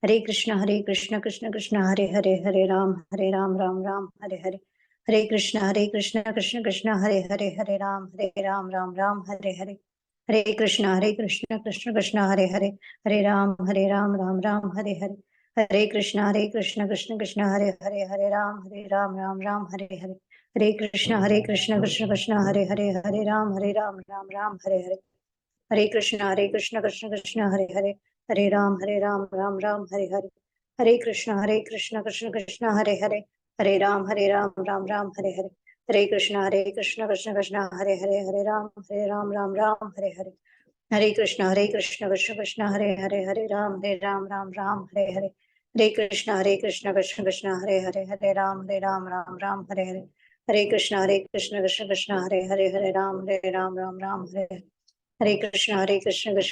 हरे कृष्ण कृष्ण कृष्ण हरे हरे, हरे राम राम राम हरे हरे। हरे कृष्ण कृष्ण कृष्ण हरे हरे, हरे राम राम राम हरे हरे। हरे कृष्ण कृष्ण कृष्ण हरे हरे, हरे राम राम राम हरे हरे। हरे कृष्ण कृष्ण कृष्ण हरे हरे, हरे राम राम हरे हरे। हरे कृष्ण कृष्ण कृष्ण हरे हरे, हरे राम राम राम हरे हरे। हरे कृष्ण कृष्ण कृष्ण हरे हरे, हरे राम राम राम हरे हरे। हरे कृष्ण कृष्ण कृष्ण हरे हरे, हरे राम राम राम हरे हरे। हरे कृष्ण कृष्ण कृष्ण हरे हरे, हरे राम राम राम हरे हरे। हरे कृष्ण कृष्ण कृष्ण हरे हरे, हरे राम राम राम हरे हरे। हरे कृष्ण कृष्ण कृष्ण हरे हरे, हरे राम राम राम हरे हरे। हरे कृष्ण कृष्ण कृष्ण हरे हरे, हरे राम राम राम हरे हरे। हरे कृष्ण कृष्ण कृष्ण हरे हरे, हरे राम राम राम हरे हरे। हरे कृष्ण कृष्ण कृष्ण हरे हरे, हरे राम राम राम हरे हरे। हरे कृष्ण कृष्ण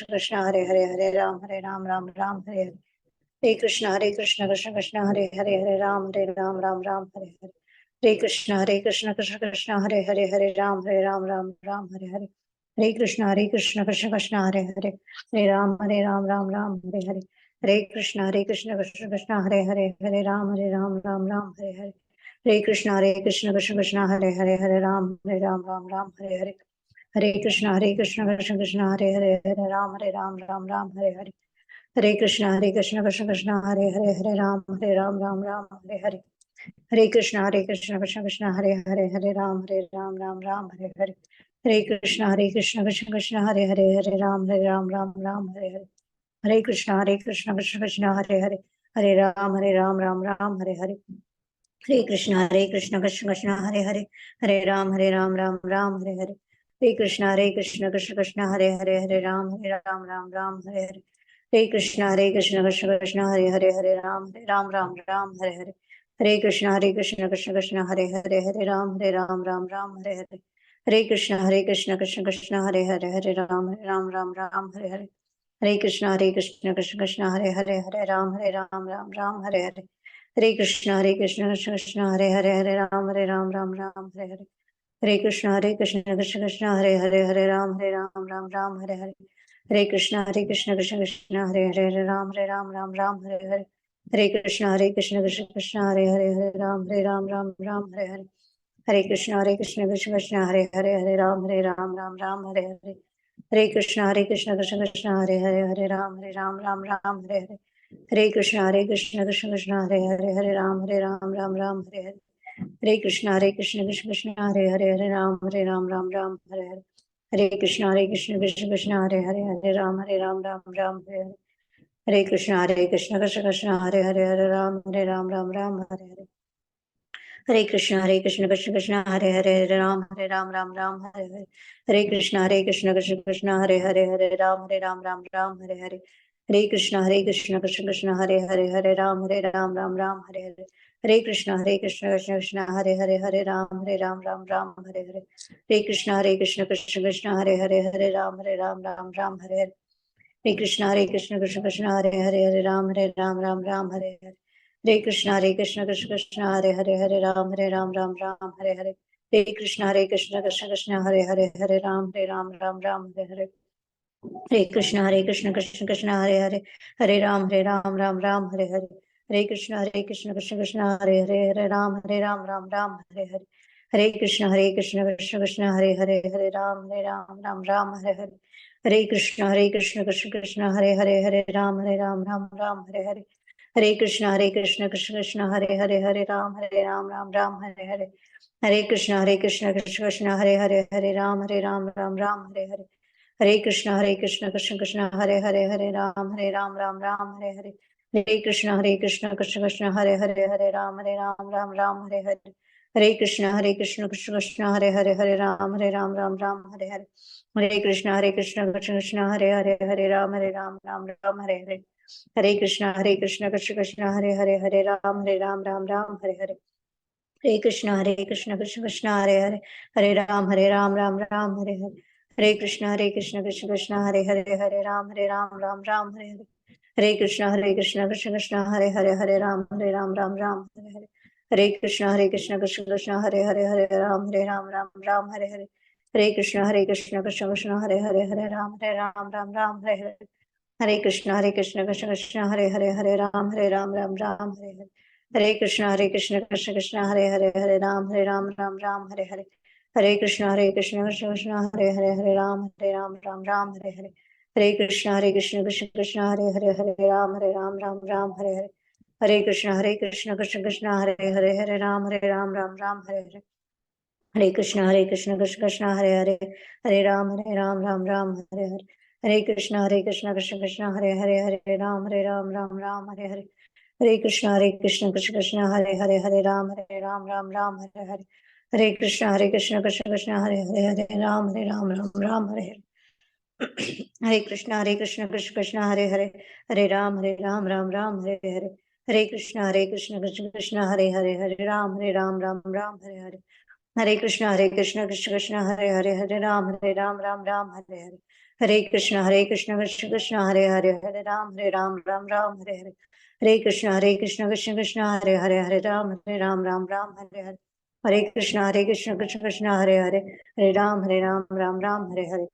कृष्ण हरे हरे, हरे राम राम राम हरे हरे। हरे कृष्ण कृष्ण कृष्ण हरे हरे, हरे राम राम राम हरे हरे। हरे कृष्ण कृष्ण कृष्ण हरे हरे, हरे राम राम राम हरे हरे। हरे कृष्ण कृष्ण कृष्ण हरे हरे, हरे राम राम राम हरे हरे। हरे कृष्ण कृष्ण कृष्ण हरे हरे, हरे राम राम राम हरे हरे। हरे कृष्ण कृष्ण कृष्ण हरे हरे, हरे राम राम राम हरे हरे। हरे कृष्ण कृष्ण कृष्ण हरे हरे, हरे राम राम राम हरे हरे। हरे कृष्ण कृष्ण कृष्ण हरे हरे, हरे राम राम राम हरे हरे। हरे कृष्ण कृष्ण कृष्ण हरे हरे, हरे राम राम हरे हरे। हरे कृष्ण कृष्ण कृष्ण हरे हरे, हरे राम राम राम हरे हरे। हरे कृष्ण कृष्ण कृष्ण हरे हरे, हरे राम राम राम हरे हरे। हरे कृष्ण कृष्ण कृष्ण हरे हरे, हरे राम राम राम हरे हरे। हरे कृष्ण कृष्ण कृष्ण हरे हरे, हरे राम राम राम हरे हरे। हरे कृष्ण कृष्ण कृष्ण हरे हरे, हरे राम राम राम हरे हरे। हरे कृष्ण कृष्ण कृष्ण हरे हरे, हरे राम राम राम हरे हरे। हरे कृष्ण कृष्ण कृष्ण हरे हरे, हरे राम राम राम हरे हरे। हरे कृष्ण कृष्ण कृष्ण हरे हरे, हरे राम राम राम हरे हरे। हरे कृष्ण कृष्ण कृष्ण हरे हरे, हरे राम राम राम हरे हरे। हरे कृष्ण कृष्ण कृष्ण हरे हरे, हरे राम राम राम हरे हरे। हरे कृष्ण कृष्ण कृष्ण हरे हरे, हरे राम राम राम हरे हरे। हरे कृष्ण कृष्ण कृष्ण हरे हरे, हरे राम राम राम हरे हरे। हरे कृष्ण कृष्ण कृष्ण हरे हरे, हरे राम राम राम हरे हरे। हरे कृष्ण कृष्ण कृष्ण हरे हरे, हरे राम राम राम हरे हरे। हरे कृष्ण कृष्ण कृष्ण हरे हरे, हरे राम राम राम हरे हरे। हरे कृष्ण कृष्ण कृष्ण हरे हरे, हरे राम राम हरे हरे। हरे कृष्ण कृष्ण कृष्ण हरे हरे, हरे राम राम राम हरे हरे। हरे कृष्ण कृष्ण कृष्ण हरे हरे, हरे राम राम राम हरे हरे। हरे कृष्ण कृष्ण कृष्ण हरे हरे, हरे राम राम राम हरे हरे। हरे कृष्ण कृष्ण कृष्ण हरे हरे, हरे राम राम राम हरे हरे। हरे कृष्ण कृष्ण कृष्ण हरे हरे, हरे राम राम राम हरे हरे। हरे कृष्ण कृष्ण कृष्ण हरे हरे, हरे राम राम राम हरे हरे। हरे कृष्ण कृष्ण कृष्ण हरे हरे, हरे राम राम राम हरे हरे। हरे कृष्ण कृष्ण कृष्ण हरे हरे, हरे राम राम राम हरे हरे। हरे कृष्ण कृष्ण कृष्ण हरे हरे, हरे राम राम राम हरे हरे। हरे कृष्ण कृष्ण कृष्ण हरे हरे, हरे राम राम राम हरे हरे। हरे कृष्ण कृष्ण कृष्ण हरे हरे, हरे राम राम राम हरे हरे, हरे कृष्ण कृष्ण कृष्ण हरे हरे राम राम राम हरे हरे, हरे कृष्ण कृष्ण कृष्ण हरे हरे राम राम राम हरे हरे, हरे कृष्ण कृष्ण कृष्ण हरे हरे राम राम राम हरे हरे, हरे कृष्ण कृष्ण कृष्ण हरे हरे राम राम हरे हरे, हरे कृष्ण कृष्ण कृष्ण हरे राम राम हरे हरे, हरे कृष्ण कृष्ण कृष्ण हरे राम राम हरे हरे, हरे कृष्ण कृष्ण कृष्ण हरे राम राम हरे हरे, हरे कृष्ण कृष्ण कृष्ण हरे राम राम हरे हरे, हरे कृष्ण कृष्ण कृष्ण हरे राम राम हरे हरे, हरे कृष्ण कृष्ण कृष्ण हरे राम राम हरे हरे, हरे कृष्ण कृष्ण कृष्ण हरे राम राम हरे हरे, हरे कृष्ण कृष्ण कृष्ण हरे राम हरे हरे, हरे कृष्ण कृष्ण कृष्ण हरे राम हरे हरे, हरे कृष्ण कृष्ण कृष्ण हरे राम राम हरे हरे, हरे कृष्ण कृष्ण कृष्ण हरे राम राम हरे हरे, हरे कृष्ण कृष्ण कृष्ण हरे राम राम हरे हरे, हरे कृष्ण कृष्ण कृष्ण हरे राम राम हरे हरे, हरे कृष्ण कृष्ण कृष्ण हरे राम राम हरे हरे, हरे कृष्ण कृष्ण कृष्ण हरे राम राम हरे हरे, हरे कृष्ण कृष्ण कृष्ण हरे राम राम हरे हरे, हरे कृष्ण कृष्ण कृष्ण हरे राम हरे हरे, हरे कृष्ण कृष्ण कृष्ण हरे राम हरे हरे, हरे कृष्ण कृष्ण कृष्ण हरे राम राम हरे हरे, हरे कृष्ण कृष्ण कृष्ण हरे राम राम हरे हरे, हरे कृष्ण कृष्ण कृष्ण हरे राम हरे हरे, हरे कृष्ण कृष्ण कृष्ण हरे राम हरे हरे, हरे कृष्ण कृष्ण कृष्ण हरे राम हरे हरे, हरे कृष्ण कृष्ण कृष्ण हरे राम हरे हरे, हरे कृष्ण कृष्ण कृष्ण हरे राम राम हरे हरे, हरे कृष्ण कृष्ण कृष्ण हरे राम राम हरे हरे, हरे कृष्ण कृष्ण कृष्ण हरे राम हरे हरे, हरे कृष्ण कृष्ण कृष्ण हरे राम राम हरे हरे, हरे कृष्ण कृष्ण कृष्ण हरे राम राम हरे हरे, हरे कृष्ण कृष्ण कृष्ण हरे राम राम हरे हरे,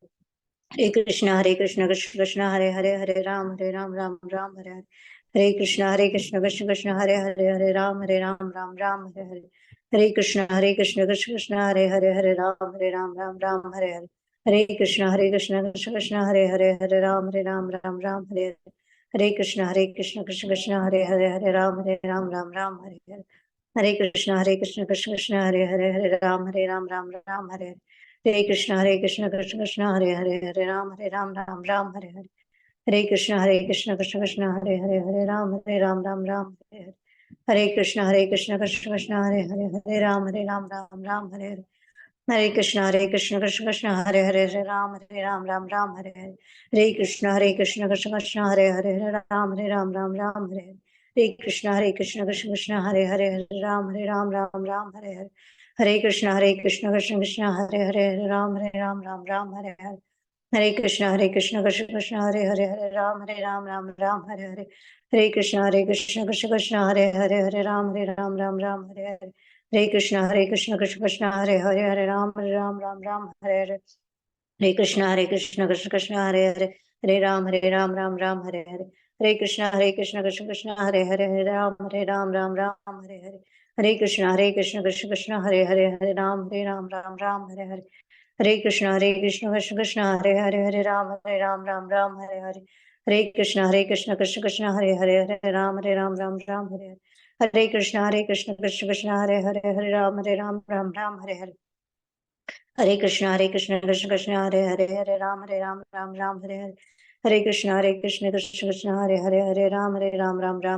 हरे कृष्ण कृष्ण कृष्ण हरे राम हरे हरे, हरे कृष्ण कृष्ण कृष्ण हरे राम राम हरे हरे, हरे कृष्ण कृष्ण कृष्ण हरे राम हरे हरे, हरे कृष्ण कृष्ण कृष्ण हरे राम हरे हरे, हरे कृष्ण कृष्ण कृष्ण हरे राम हरे हरे, हरे कृष्ण कृष्ण कृष्ण हरे राम हरे हरे, हरे कृष्ण कृष्ण कृष्ण हरे राम हरे हरे, हरे कृष्ण कृष्ण कृष्ण हरे राम हरे हरे, हरे कृष्ण कृष्ण कृष्ण हरे राम हरे हरे, हरे कृष्ण कृष्ण कृष्ण हरे राम हरे हरे, हरे कृष्ण कृष्ण कृष्ण हरे राम हरे हरे, हरे कृष्ण कृष्ण कृष्ण हरे राम हरे हरे, हरे कृष्ण कृष्ण कृष्ण हरे राम हरे हरे, हरे कृष्ण कृष्ण कृष्ण हरे राम हरे हरे, हरे कृष्ण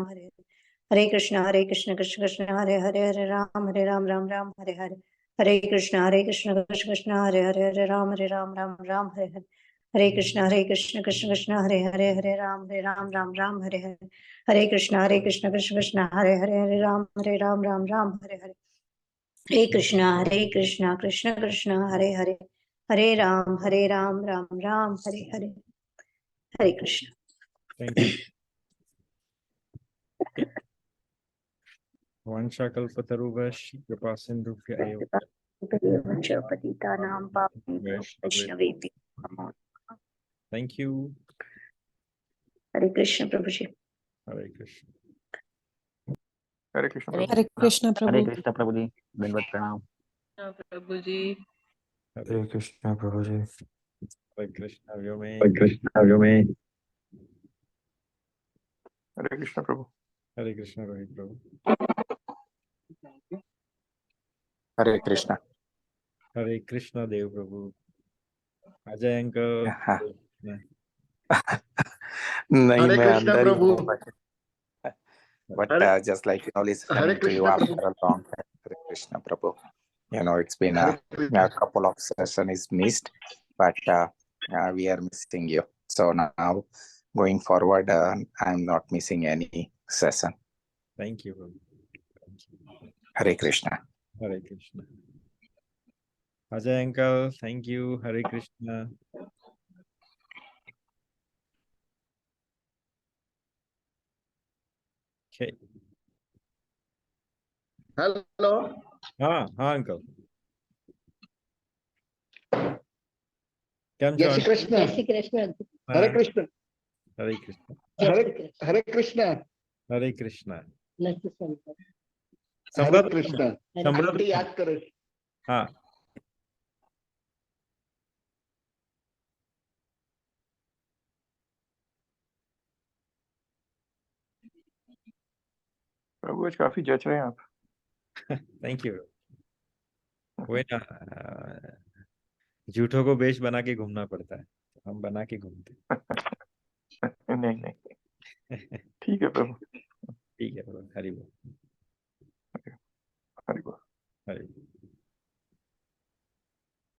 कृष्ण कृष्ण हरे राम हरे हरे, हरे कृष्ण कृष्ण कृष्ण हरे राम हरे हरे, हरे कृष्ण कृष्ण कृष्ण हरे राम राम हरे हरे, हरे कृष्ण कृष्ण कृष्ण हरे राम राम हरे हरे, हरे कृष्ण कृष्ण कृष्ण हरे राम राम हरे हरे, हरे कृष्ण कृष्ण कृष्ण हरे राम हरे हरे, हरे कृष्ण कृष्ण कृष्ण हरे राम हरे हरे, हरे कृष्ण कृष्ण कृष्ण हरे राम हरे हरे, हरे कृष्ण कृष्ण कृष्ण हरे हरे, हरे राम राम राम हरे हरे, हरे कृष्ण। Thank you. वंशाकल्पतरुभ्यश्च कृपा सिन्धुभ्य एव पतितानां पावनेभ्यो वैष्णवेभ्यो नमो नमः। Thank you. Hare Krishna Prabhu ji. Hare Krishna. हरे कृष्ण प्रभु। हरे कृष्ण हरे प्रभु। कृष्ण प्रभु जी, दंडवत प्रणाम। प्रभु जी। हरे कृष्णा प्रभु जी। हरे कृष्णा व्योमे। हरे कृष्णा प्रभु। हरे कृष्णा रोहित प्रभु। हरे कृष्णा। हरे कृष्णा देव प्रभु। अजय अंकल। हाँ। नहीं, हरे मैं कृष्णा अंदर ही प्रभु। हूँ, but Hare just like Hare listening to you Krishna after Prabhu. a long time. Hare Krishna Prabhu. It's been Hare a Krishna. couple of sessions missed, but we are missing you. So now going forward, I'm not missing any session. Thank you Prabhu. Thank you. Hare Krishna. Hare Krishna. Ajay uncle thank you. Hare Krishna. Okay. Hello. हाँ हाँ uncle. केम जय छो? श्री कृष्ण। जय श्री कृष्ण। हरे हाँ, कृष्ण। हरे कृष्णा। हरे हरे कृष्ण। हरे कृष्णा। हरे संभ्रत Krishna. संभ्रत aunty याद करे। हाँ प्रभु आज काफी जच रहे हैं आप। Thank you. वही ना, झूठों को बेश बना के घूमना पड़ता है, तो हम बना के घूमते नहीं नहीं, ठीक है प्रभु। ठीक है प्रभु। हरि बोल। हरि बोल। हरि बोल।